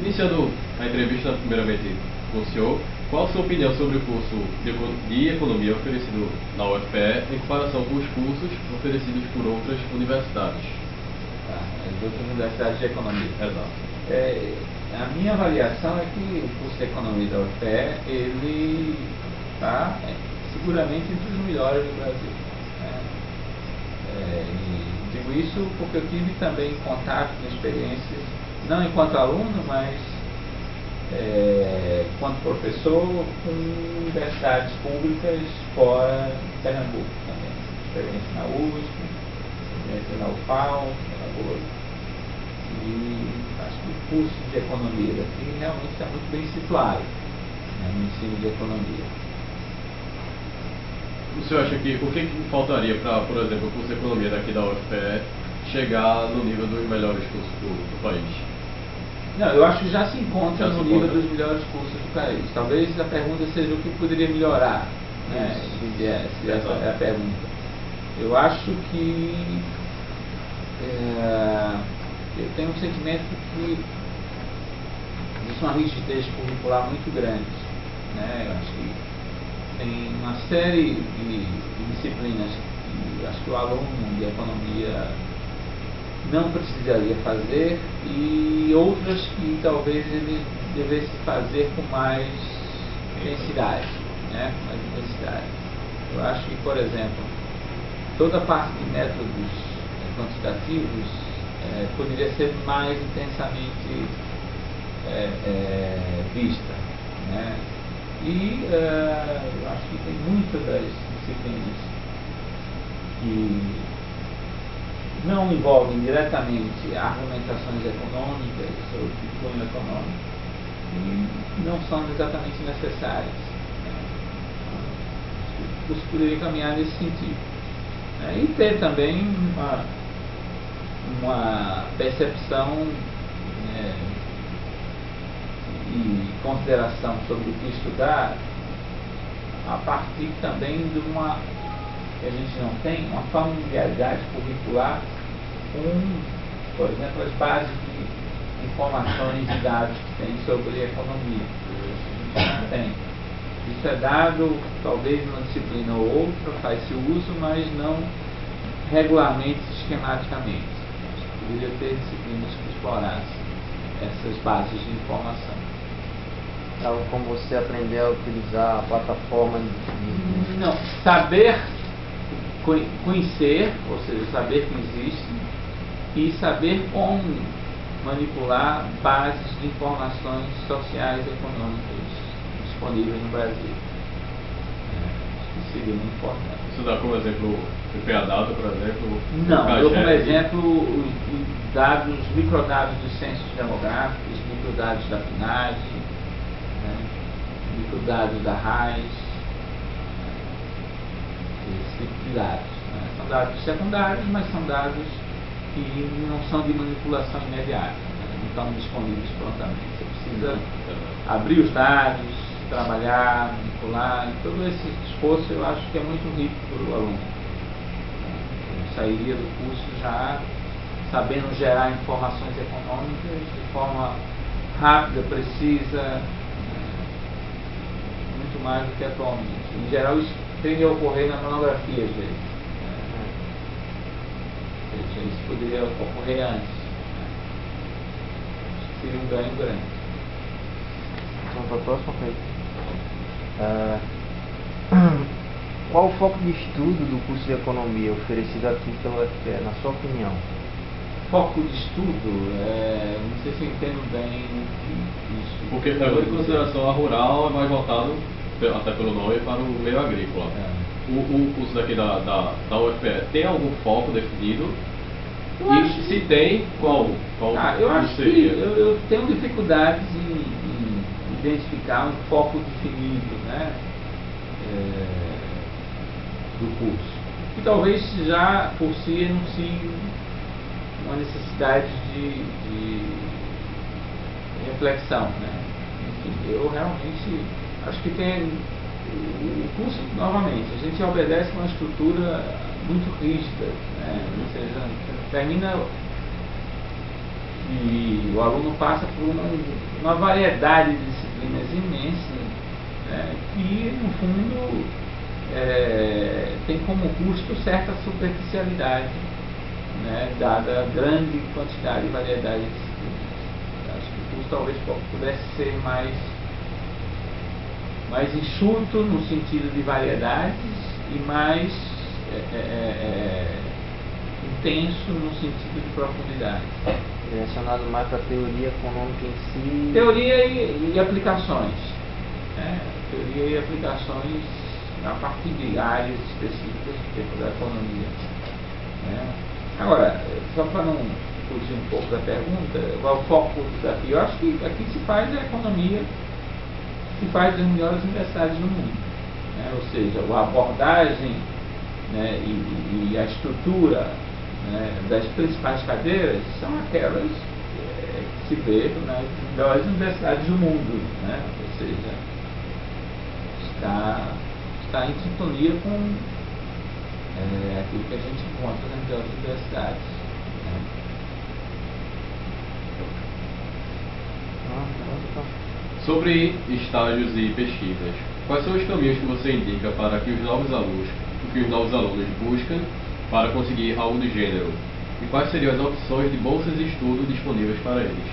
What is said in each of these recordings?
Iniciando a entrevista, primeiramente com o senhor, qual a sua opinião sobre o curso de Economia oferecido na UFPE em comparação com os cursos oferecidos por outras universidades? As outras universidades de Economia. Exato. A minha avaliação é que o curso de Economia da UFPE, ele está seguramente entre os melhores do Brasil. E digo isso porque eu tive também contato com experiências, não enquanto aluno, mas enquanto professor, com universidades públicas fora de Pernambuco também. Experiência na USP, experiência na UFAL, na USP. E acho que o curso de Economia daqui realmente está muito bem situado, no ensino de Economia. O senhor acha que o que faltaria para, por exemplo, o curso de Economia daqui da UFPE chegar no nível dos melhores cursos do país? Não, eu acho que já se encontra no nível dos melhores cursos do país. Talvez a pergunta seja o que poderia melhorar, né? Se essa é a pergunta. Eu acho que eu tenho um sentimento que existe uma rigidez curricular muito grande, né? Eu acho que tem uma série de disciplinas que acho que o aluno de Economia não precisaria fazer e outras que talvez ele devesse fazer com mais intensidade, né? Mais intensidade. Eu acho que, por exemplo, toda a parte de métodos quantitativos poderia ser mais intensamente vista, né? E eu acho que tem muitas das disciplinas que não envolvem diretamente argumentações econômicas ou de cunho econômico e não são exatamente necessárias, né? O curso poderia caminhar nesse sentido, né? E ter também uma percepção, né, e consideração sobre o que estudar a partir também de uma que a gente não tem, uma familiaridade curricular com, por exemplo, as bases de informações e dados que tem sobre a economia. A gente não tem. Isso é dado, talvez numa disciplina ou outra, faz-se uso, mas não regularmente, sistematicamente. Poderia ter disciplinas que explorassem essas bases de informação. Algo como você aprender a utilizar a plataforma de... Não, saber conhecer, ou seja, saber que existe e saber como manipular bases de informações sociais e econômicas disponíveis no Brasil. Acho que seria muito importante. Isso dá como exemplo o IPA-Data, por exemplo? Não, eu como exemplo os dados, microdados dos censos demográficos, microdados da PNAD, microdados da RAIS, esse tipo de dados, né? São dados secundários, mas são dados que não são de manipulação imediata, né? Não estão disponíveis prontamente. Você precisa abrir os dados, trabalhar, manipular, e todo esse esforço eu acho que é muito rico para o aluno. Eu sairia do curso já sabendo gerar informações econômicas de forma rápida, precisa, muito mais do que atualmente. Em geral, isso tende a ocorrer na monografia, às vezes. Isso poderia ocorrer antes. Acho que seria um ganho grande. Vamos para a próxima pergunta. Qual o foco de estudo do curso de Economia oferecido aqui pela UFPE, na sua opinião? Foco de estudo, não sei se eu entendo bem isso. Porque levando em consideração a rural é mais voltado, até pelo nome, para o meio agrícola. O curso daqui da UFPE tem algum foco definido? E se tem, qual eu acho que eu tenho dificuldades em identificar um foco definido, né, do curso. E talvez já por si anuncie uma necessidade de reflexão, né? Enfim, eu realmente acho que tem o curso, novamente, a gente obedece uma estrutura muito rígida, né? Ou seja, termina E o aluno passa por uma variedade de disciplinas imensa, né, que, no fundo, tem como custo certa superficialidade, né, dada a grande quantidade e variedade de disciplinas. Acho que o curso talvez pudesse ser mais enxuto no sentido de variedades e mais intenso no sentido de profundidade. Direcionado mais para a teoria econômica em si. Teoria e aplicações. Né? Teoria e aplicações a partir de áreas específicas da economia. Né? Agora, só para não fugir um pouco da pergunta, qual é o foco do desafio? Eu acho que aqui se faz a economia, se faz as melhores universidades do mundo. Né? Ou seja, a abordagem, né, e a estrutura, né, das principais cadeiras são aquelas que se vê nas melhores universidades do mundo. Né? Ou seja, está em sintonia com aquilo que a gente encontra nas melhores universidades. Né? Sobre estágios e pesquisas, quais são os caminhos que você indica para que os novos alunos buscam para conseguir algo do gênero? E quais seriam as opções de bolsas de estudo disponíveis para eles?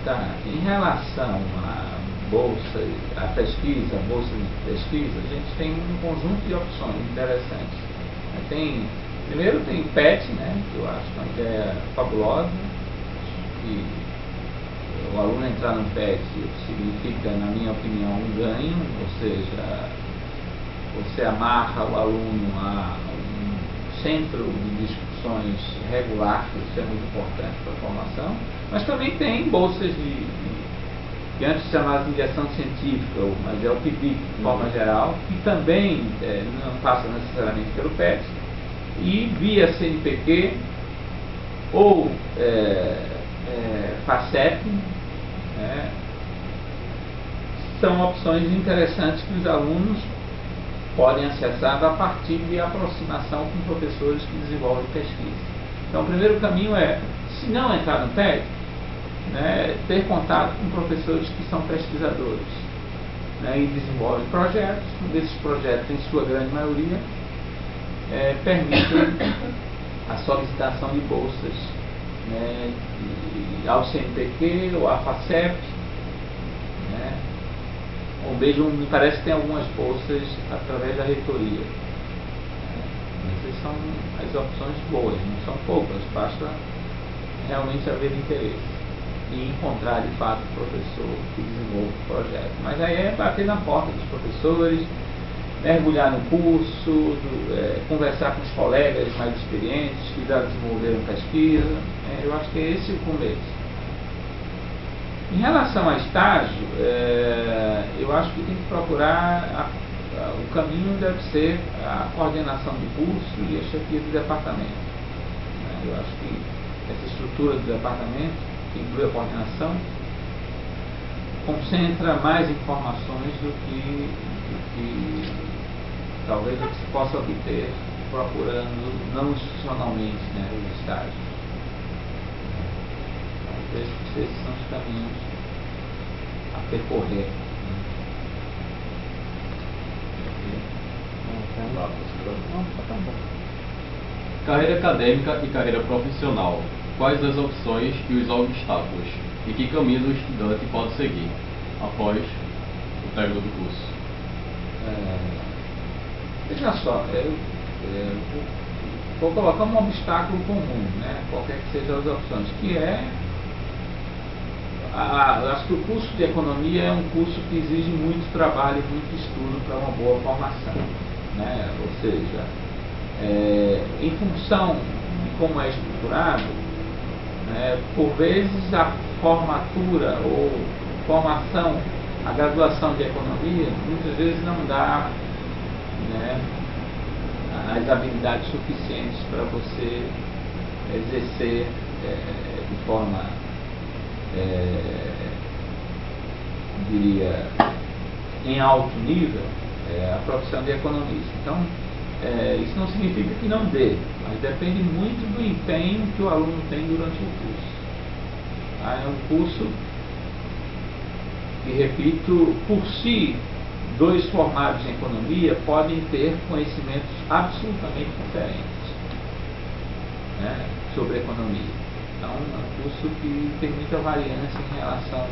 Tá. Em relação a bolsas, a pesquisa, bolsas de pesquisa, a gente tem um conjunto de opções interessantes. Primeiro tem PET, né, que eu acho uma ideia fabulosa, que o aluno entrar no PET significa, na minha opinião, um ganho, ou seja, você amarra o aluno a um centro de discussões regular, isso é muito importante para a formação, mas também tem bolsas que antes se chamava de mediação científica, mas é o PIBIC de forma geral, que também não passa necessariamente pelo PET, e via CNPq ou FACEP, né, são opções interessantes que os alunos podem acessar a partir de aproximação com professores que desenvolvem pesquisa. Então, o primeiro caminho é, se não entrar no PET, né, ter contato com professores que são pesquisadores, né, e desenvolvem projetos. Um desses projetos, em sua grande maioria, permitem a solicitação de bolsas, né, ao CNPq ou à FACEP, né, ou mesmo, me parece que tem algumas bolsas através da reitoria. Essas são as opções boas, não são poucas, basta realmente haver interesse e encontrar de fato o professor que desenvolve o projeto. Mas aí é bater na porta dos professores, mergulhar no curso, conversar com os colegas mais experientes que já desenvolveram pesquisa. Eu acho que é esse o começo. Em relação a estágio, eu acho que tem que procurar, o caminho deve ser a coordenação do curso e a chefia do departamento. Eu acho que essa estrutura do departamento, que inclui a coordenação, concentra mais informações do que talvez o que se possa obter procurando não institucionalmente, né, os estágios. Então, esses são os caminhos a percorrer. Carreira acadêmica e carreira profissional. Quais as opções e os obstáculos? E que caminho o estudante pode seguir após o término do curso? Veja só, vou colocar um obstáculo comum, né, qualquer que sejam as opções, que acho que o curso de economia é um curso que exige muito trabalho e muito estudo para uma boa formação, né? Ou seja, em função de como é estruturado, né, por vezes a formatura ou formação, a graduação de economia, muitas vezes não dá, né, as habilidades suficientes para você exercer de forma, diria, em alto nível, a profissão de economista. Então, isso não significa que não dê, mas depende muito do empenho que o aluno tem durante o curso. Tá? É um curso que, repito, por si, dois formados em economia podem ter conhecimentos absolutamente diferentes, né, sobre economia. Então, é um curso que tem muita variância em relação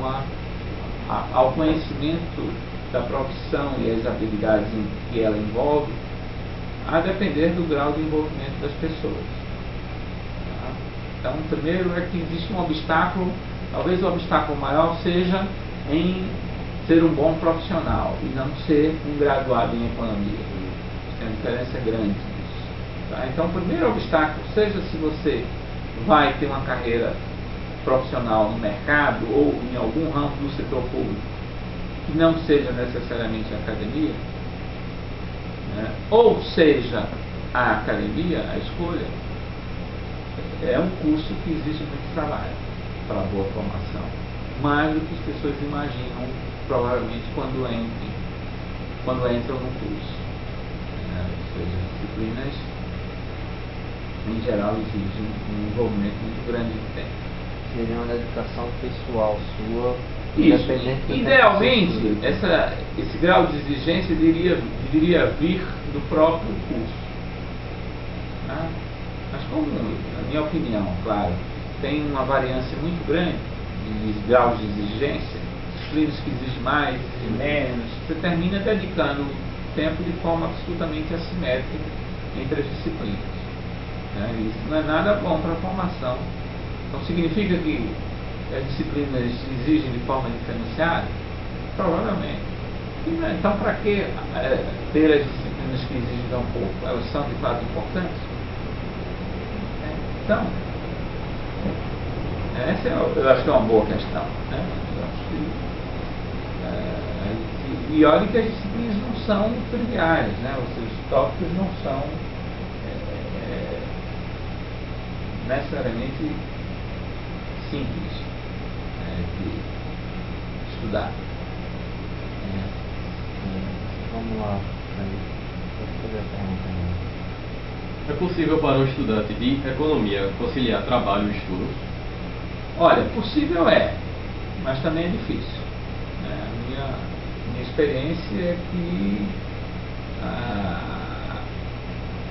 ao conhecimento da profissão e as habilidades que ela envolve, a depender do grau de envolvimento das pessoas. Tá? Então, primeiro é que existe um obstáculo, talvez o obstáculo maior seja em ser um bom profissional e não ser um graduado em economia. Tem uma diferença grande nisso. Tá? Então, o primeiro obstáculo, seja se você vai ter uma carreira profissional no mercado ou em algum ramo do setor público que não seja necessariamente a academia, né? Ou seja a academia, a escolha, é um curso que exige muito trabalho para boa formação, mais do que as pessoas imaginam provavelmente quando entram no curso, né? Ou seja, as disciplinas em geral exigem um envolvimento muito grande de tempo. Seria uma dedicação pessoal sua. Isso. Idealmente, esse grau de exigência deveria vir do próprio curso. Tá? Mas como, na minha opinião, claro, tem uma variância muito grande de graus de exigência, disciplinas que exigem mais, exigem menos, você termina dedicando tempo de forma absolutamente assimétrica entre as disciplinas. Né? Isso não é nada bom para a formação. Então significa que as disciplinas exigem de forma diferenciada? Provavelmente. Então, para que ter as disciplinas que exigem tão pouco? Elas são de fato importantes? Então, essa eu acho que é uma boa questão. Né? Eu acho que, e olha que as disciplinas não são triviais, né? Ou seja, os tópicos não são necessariamente simples de estudar. Vamos lá. É possível para um estudante de economia conciliar trabalho e estudo? Olha, possível mas também é difícil. A minha experiência é que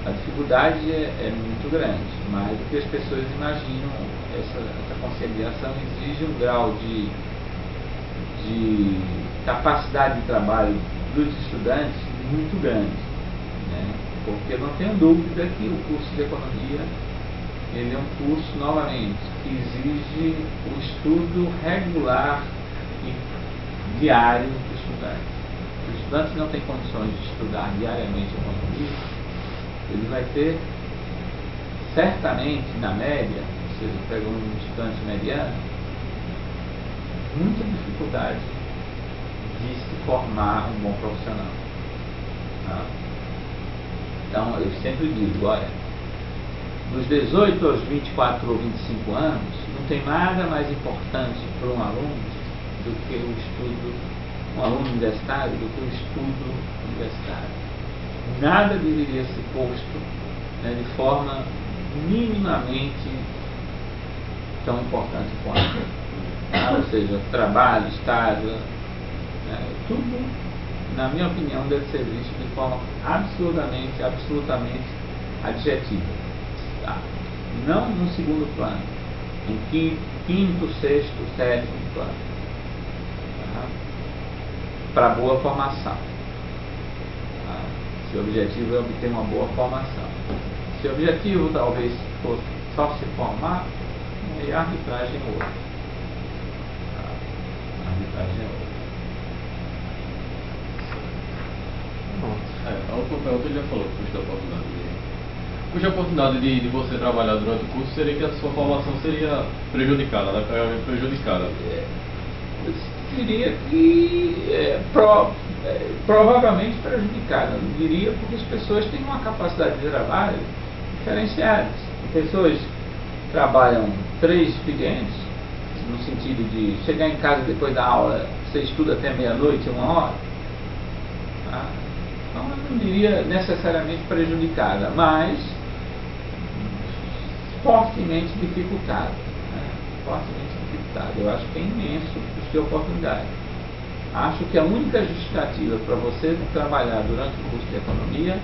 a dificuldade é muito grande, mais do que as pessoas imaginam. Essa conciliação exige um grau de capacidade de trabalho dos estudantes muito grande, né? Porque eu não tenho dúvida que o curso de economia ele é um curso, novamente, que exige o estudo regular e diário do estudante. Se o estudante não tem condições de estudar diariamente economia, ele vai ter, certamente, na média, ou seja, pega um estudante mediano, muita dificuldade de se formar um bom profissional. Tá? Então, eu sempre digo, olha, dos 18 aos 24 ou 25 anos, não tem nada mais importante para um aluno do que o estudo, um aluno universitário, do que o estudo universitário. Nada deveria ser posto, né, de forma minimamente tão importante quanto. Ou seja, trabalho, estágio, né, tudo, na minha opinião, deve ser visto de forma absolutamente adjetiva. Tá? Não no segundo plano, em quinto, sexto, sétimo plano. Tá? Para boa formação. Tá? Se o objetivo é obter uma boa formação. Se o objetivo talvez fosse só se formar, aí a arbitragem é outra. Tá? A arbitragem é outra. A outra pergunta ele já falou, custa a oportunidade. Cuja oportunidade de você trabalhar durante o curso seria que a sua formação seria prejudicada, né? Prejudicada. Eu diria que provavelmente prejudicada. Eu diria porque as pessoas têm uma capacidade de trabalho diferenciada. Pessoas trabalham 3 expedientes, no sentido de chegar em casa depois da aula, você estuda até meia-noite, 1 hora. Tá? Então eu não diria necessariamente prejudicada, mas fortemente dificultada. Né? Fortemente dificultada. Estado. Eu acho que é imenso o custo de oportunidade. Acho que a única justificativa para você trabalhar durante o curso de economia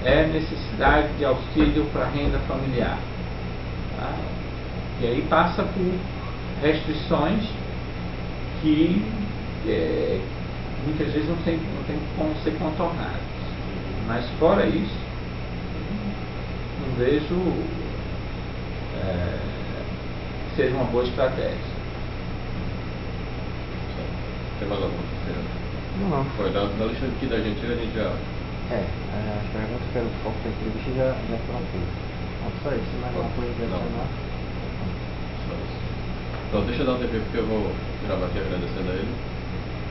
é necessidade de auxílio para a renda familiar. Tá? E aí passa por restrições que muitas vezes não tem como ser contornadas. Mas fora isso, não vejo seja uma boa estratégia. Tem mais alguma coisa? Não. Foi da lista aqui da gente já. As perguntas que eram o foco da entrevista já foram feitas. Não, só isso, mais uma coisa de adicionar. Só isso. Então, deixa eu dar um tempinho porque eu vou gravar aqui agradecendo a ele.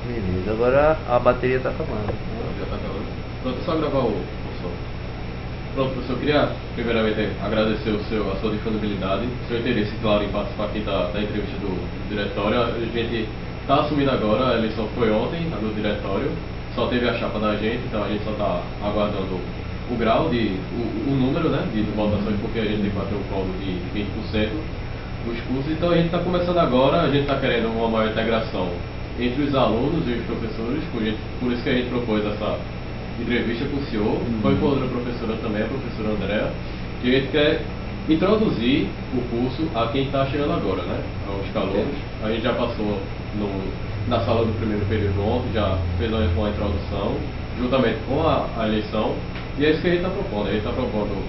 Beleza, agora a bateria tá acabando. Já tá acabando. Pronto, é só gravar o som. Pronto, professor, eu queria primeiramente agradecer a sua disponibilidade, seu interesse, claro, em participar aqui da entrevista do diretório. A gente está assumindo agora, a eleição foi ontem, a do diretório, só teve a chapa da gente, então a gente só está aguardando o grau, o número, né, de votações, porque a gente tem que bater um colo de 20% dos cursos. Então a gente está começando agora, a gente está querendo uma maior integração entre os alunos e os professores, por isso que a gente propôs essa entrevista com o senhor, foi com outra professora também, a professora Andréa, que a gente quer introduzir o curso a quem está chegando agora, né, aos calouros. A gente já passou na sala do primeiro período ontem, já fez uma introdução, juntamente com a eleição, e é isso que a gente está propondo. A gente está propondo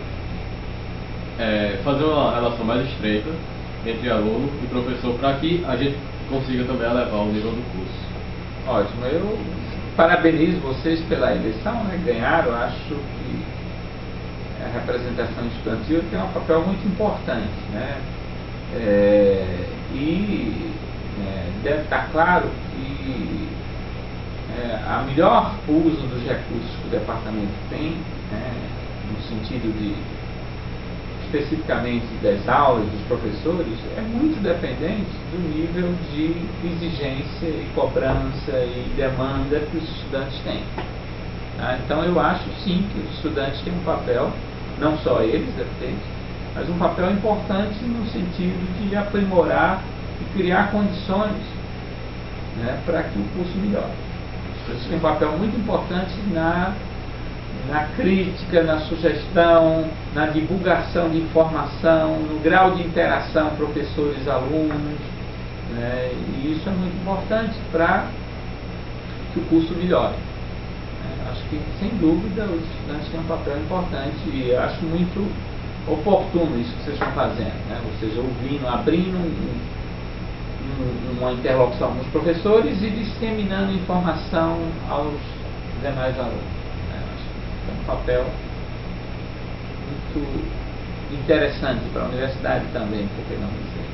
fazer uma relação mais estreita entre aluno e professor, para que a gente consiga também elevar o nível do curso. Ótimo, eu parabenizo vocês pela eleição, né? Ganharam. Acho que a representação estudantil tem um papel muito importante, né? Deve estar claro que a melhor uso dos recursos que o departamento tem, né, no sentido de especificamente das aulas dos professores, é muito dependente do nível de exigência e cobrança e demanda que os estudantes têm. Tá? Então eu acho sim que os estudantes têm um papel, não só eles, mas um papel importante no sentido de aprimorar e criar condições, né, para que o curso melhore. Eles têm um papel muito importante na crítica, na sugestão, na divulgação de informação, no grau de interação professores-alunos, né? E isso é muito importante para que o curso melhore. Acho que, sem dúvida, os estudantes têm um papel importante e acho muito oportuno isso que vocês estão fazendo, né? Ou seja, abrindo uma interlocução com os professores e disseminando informação aos demais alunos. É um papel muito interessante para a universidade também, por que não dizer.